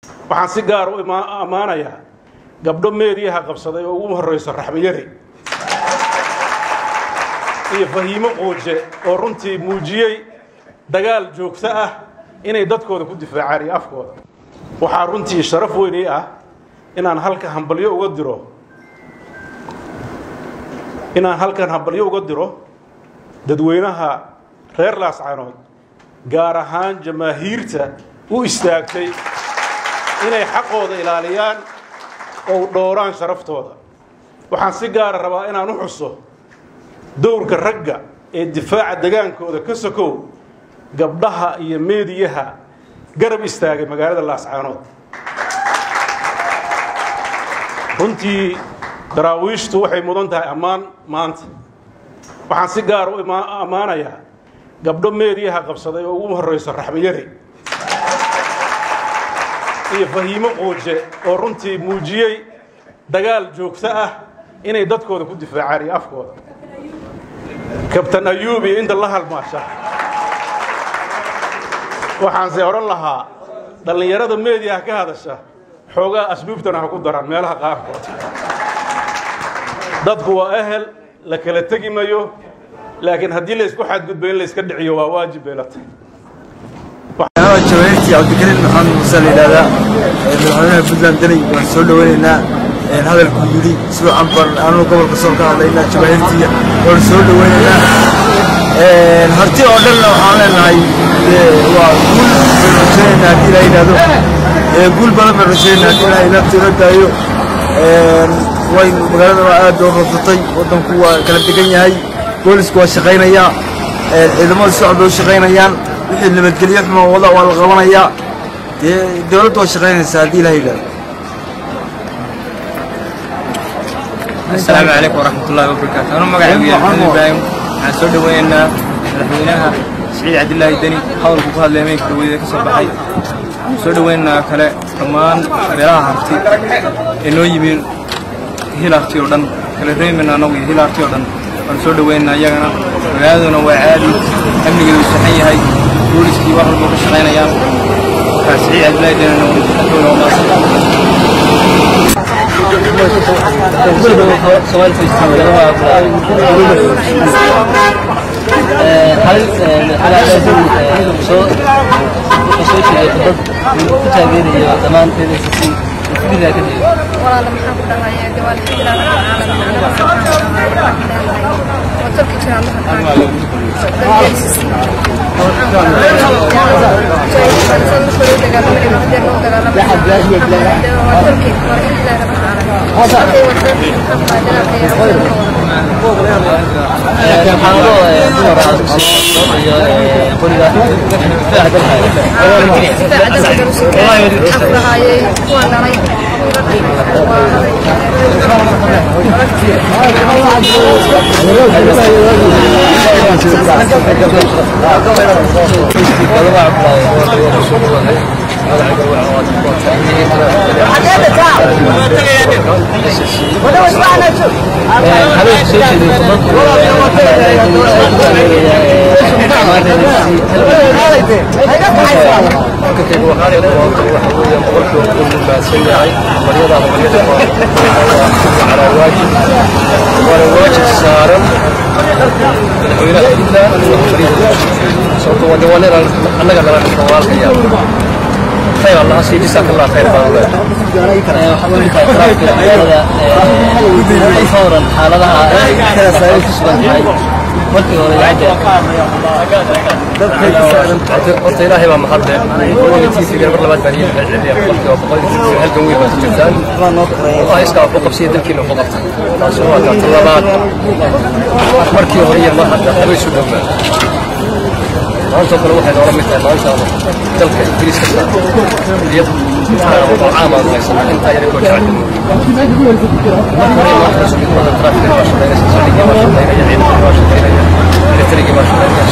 waxaan si gaar u amaanayaa gabdho meediyaha qabsaday oo ugu horeysa raxmayari iyo fahiimo qooje oo runtii muujiyay dagaal joogto ah inay dadkooda ku difaacaan afkooda waxaa runtii sharaf weyn ah inaan halka hambalyo uga diro dadweynaha reer Laascaanood gaar ahaan jamaahiirta u istaagtay inay xaqooda ilaaliyaan oo dhowraan sharaftooda waxaan si gaar ah rabaa inaan u xuso dowrka ragga ee difaaca dagaankooda ka sokow gabdhaha iyo meediyaha garab istaagay magaalada Laascaanood runtii daraawiishtu waxay mudan tahay ammaan maanta waxaan si gaar u amaanayaa gabdho meediyaha qabsaday oo ugu horeysa raxmayari iyo fahiimo qooje oo runtii muujiyay dagaal joogto ah inay dadkooda ku difaacaan afkooda kabtan ayuubi inta la halmaasha waxaan se oran lahaa dhalinyarada meediyaha ka hadasha xoogaa asbuubtana ha ku daran meelaha qaarkood dadku waa ahel la kala tagi mayo laakiin haddii la isku xadgudbo in la iska dhiciyo waa waajib bay la tahay جوائرتي عبد الكريم محمد موسى لهذا مدحونا بدلان دني وسو دhoweynaa hadal ku yiri soo ambar aanu gobolka soo ka hadlayna jawaairtii oo soo dhoweynaa harti oo dhan waxaan leenahay waa guul rajayna hadii la yiraahdo guul badan rajayna hadii la yiraahdo daayo way magaalada waa aad u rabtay wadanku waa kala degan yahay boolisku waa shaqeynaya ciidamada socod oo shaqeynayaan wixii nabadgelyo xumo wada waa la qabanaya dawladdu waa shaqeynaysaa hadii la yiraahdo السلام عليكم ورحمة الله وبركاته. أنا مقعد محمد إبراهيم عن سود ويننا رحمينها سعيد عبد الله الدني حاول كوكها لميك دويدة كسب حي سود ويننا كلا كمان رياها هفتي إنه يبين هلا هفتي ودن كلا ريم من أنا ويه هلا هفتي ودن سود ويننا يجنا وهذا نوع عادي أمني جلوس صحيح هاي بوليس كي واحد بوكش غينا يام سعيد عبد الله الدني نوع سؤال في السؤال هل على أساس شو شيء تتابعين يا زمان في السياسي في ذاك اليوم؟ والله لما حافظ على جوال العالم وتركي كلام خير الله سيدي جزاك الله خير فورا حالها markii hore dadka ilaahay baa mahad leh intiisa garbar labaad baan iyo halkan way baa jirtaan waa iska ku qabsiyo dalkiina ku qabtay taas waa ka talabaad markii hore iyo hadda way soo dhawaa maanta kale waxay noola mid tahay maanta dalka ingiriiska iyo عامة انت يا ريكو جعل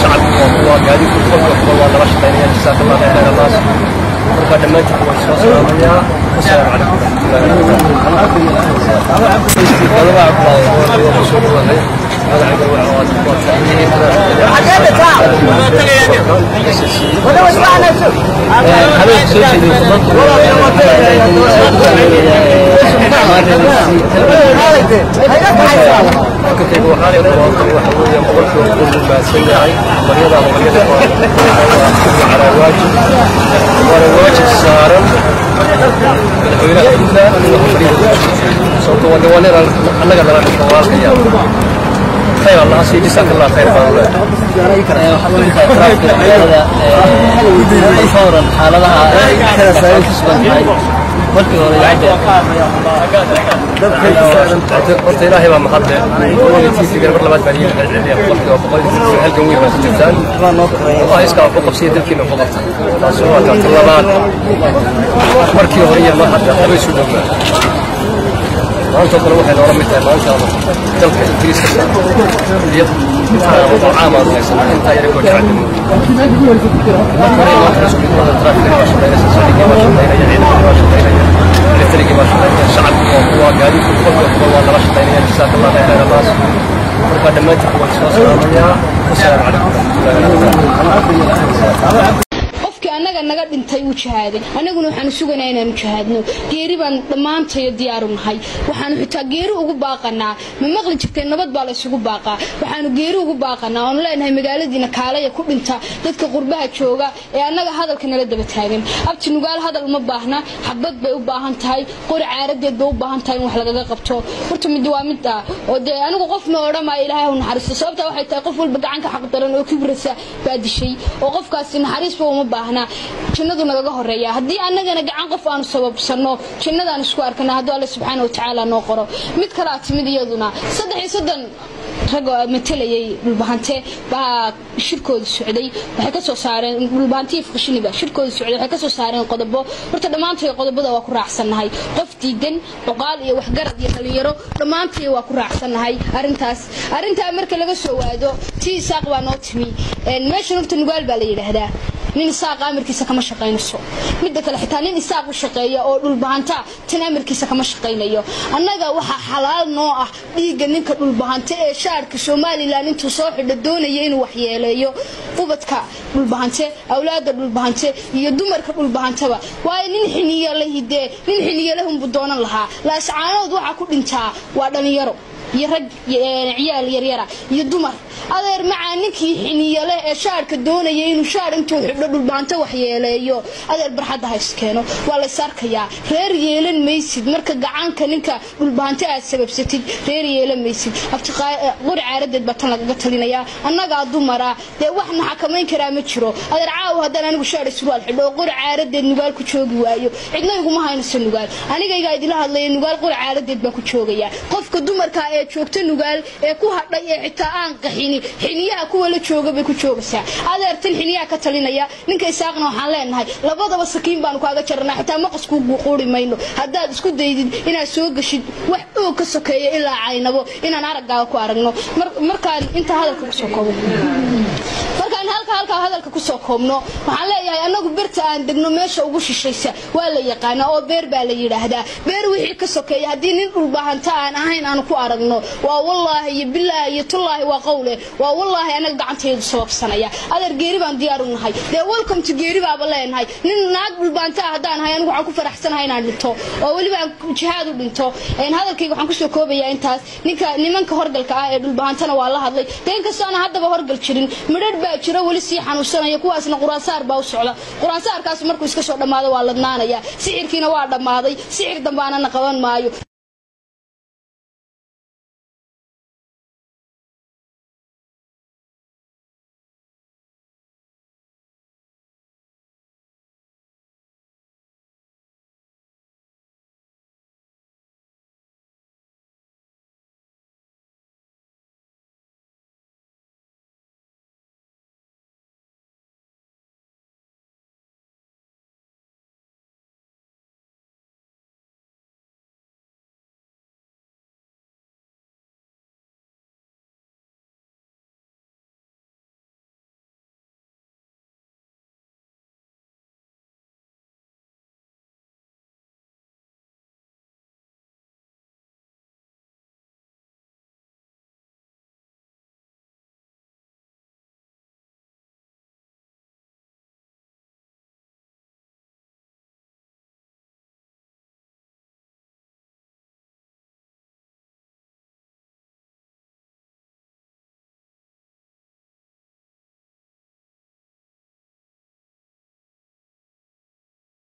شعب وقاعدين كل خطوة والله رشد جزاك الله خير الناس وقد ما تقوى السلام عليكم ورحمة الله وبركاته خير الله سيدي جزاك الله خير فورا حالها markii hore horta ilaahay baa mahad leh weligiisii garbar labaad baan yeelay cilmiga qofka boqolkiiba halkan weyn baa jirtaan oo iska ku qabsiyo dalkiina ku qabta taas waa ka labaad markii hore iyo ma hadda way soo dhawaa maanta kale waxay noola mid tahay maanta dalka ingiriiska iyo عام انت يا رجل تعلم الشعب هو قاعد يقول والله رشدين جزاك الله خير باس وقد ما تقوى السلام عليكم anaga naga dhintay uu jihaaday anaguna waxaan suganaa inaan jihaadno geeri baan dhamaantay diyaar u nahay waxaan xitaa geeri ugu baaqanaa ma maqli jirtay nabad baa la isugu baaqaa waxaan geeri ugu baaqanaa oo leenahay magaaladiina kaalaya ku dhinta dadka qurbaha jooga ee anaga hadalka nala daba taagan abti nugaal hadal uma baahna xabad bay u baahan tahay qori caaradeed bay u baahan tahay in wax laga qabto horta mid waa mid oo de anigu qof ma oranay ilaahay uu naxariisto sababta waxay tahay qof walba gacan ka xaq daran oo kibrasa baadishay oo qofkaas naxariis uma baahna jannadu naga horeeya hadii anagana gacan qof aan sababsano jannadaan isku arkana hadii Allah subhanahu wa ta'ala noo qoro mid kala timid iyaduna 3 rag matalayay dhulbahante baa shirkooda socday waxay ka soo saareen dhulbahantii fashiniba shirkooda socday waxay ka soo saareen qodobo horta dhamaantood qodobada waa ku raacsanahay qof diidan oqaal iyo wax garad iyo dhalinyaro dhamaantood waa ku raacsanahay arinta marka laga soo waado tii saaq waa noo timi meesha horta nugaal baa la yiraahdaa nin saaq amarkiisa kama shaqeynayso mid kale xitaa nin saaq u shaqeeya oo dhulbahanta tan amarkiisa kama shaqeynayo annaga waxa xalaal noo ah dhiiga ninka dhulbahanta ee shaarka Soomaaliland intuu soo xidho doonaya inuu wax yeeleeyo ubadka dhulbahante awlaada dhulbahante iyo dumarka dhulbahantaba waa nin xiniyo la hidee nin xiniyo la hum doonan lahaa la ascaanood waxa ku dhintaa waa dhalinyaro يرج عيال يريرة يدمر هذا معانك حنيله شارك دونه ينو شار انتو حبلوا البانته وحيله يو هذا البرحد هايسكينو ولا ساركيا غير يلن ميسد marka gacanka ninka dhulbaanta aad sababsatid reer yeelan meysid aftiqaa qor caaradad batan laga talinaya annaga dumara de waxna xakameyn karaa ma jiro adeer caaw hadan anigu shaar surwaal xidho qor caaradad nugaal ku joogi waayo cidna iguma haynayso nugaal aniga iga idila hadlay nugaal qor caaradad ba ku joogaya qofka dumarka ee joogta nugaal ee ku hadhay ee xitaa aan qaxini xiniyaha kuwa la jooga bay ku joogaysaa adeertan xiniyaha ka talinaya ninka isaaqna waxaan leenahay labadaba sakiin baan kaaga jarnaa xitaa maqas ku quuri mayno hadaad isku daydid inaad soo gashid wax oo ka sokeeyo ilaa caynabo inaan aragaaga ku aragno markaan inta hadalka ku soo koobo markaan halka hadalka ku soo koobno waxaan leeyahay anagu birta aan degno meesha ugu shishaysa waa la yaqaan oo beer baa la yiraahdaa beer wixii ka sokeeyo hadii nin dhulbaahanta aan ahayn aan ku aragno waa wallahi billahi tullahi wa qawle waa wallahi anaga gacanteedu sababsanaya adeer geeri baan diyaar u nahay de welcome to geeri baaba leenahay nin naag dhulbaanta hadaan ahay anigu waxaan ku faraxsanahay inaan dhinto oo waliba jihaad u dhinto hadalkayga waxaan ku soo koobayaa intaas nimanka horgalka ah ee dhulbaantana waa la hadlay teen kastaana hadaba horgal jirin midhad baa jira wali si xanuunsanaya kuwaasna quraansaar baa u socda quraansaarkaas markuu iska soo dhamaado waa ladnaanaya sixirkiina waa dhamaaday sixir dambaana qaban maayo